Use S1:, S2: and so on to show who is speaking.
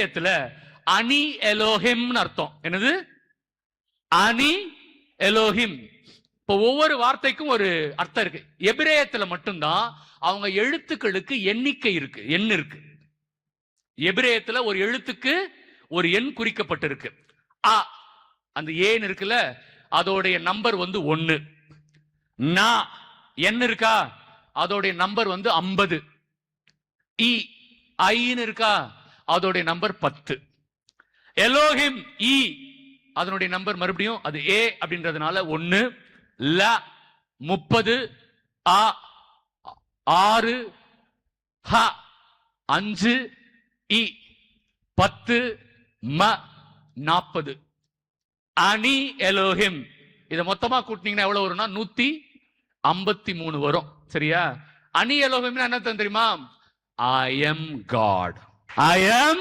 S1: எபிரேயத்துல அனி எலோஹிம்னு அர்த்தம். என்னது? அனி எலோஹிம். இப்போ ஒவ்வொரு வார்த்தைக்கும் ஒரு அர்த்தம் இருக்கு. எபிரேயத்துல மட்டும்தான் அவங்க எழுத்துக்களுக்கு எண்ணிக்கை இருக்கு, எண் இருக்கு. எபிரேயத்துல ஒரு எழுத்துக்கு ஒரு எண் குறிக்கப்பட்டிருக்கு. அ அந்த ஏன் இருக்குல்ல, அதோடைய நம்பர் 1. நா எண் இருக்கா, அதோடைய நம்பர் 50. இ ஐன்னு இருக்கா, அதோடைய நம்பர் 10. எலோஹிம் இ அதனுடைய நம்பர் மறுபடியும் அது ஏ அப்படின்றதுனால 1. ல 30. அ 6. ஹ 5. இ 10. ம 40. அனி எலோஹிம். இதை மொத்தமா கூட்டினீங்கன்னா எவ்வளவு வரும்னா 153 வரும். சரியா? அனி எலோஹிம் என்ன தெரியுமா? I am God. I am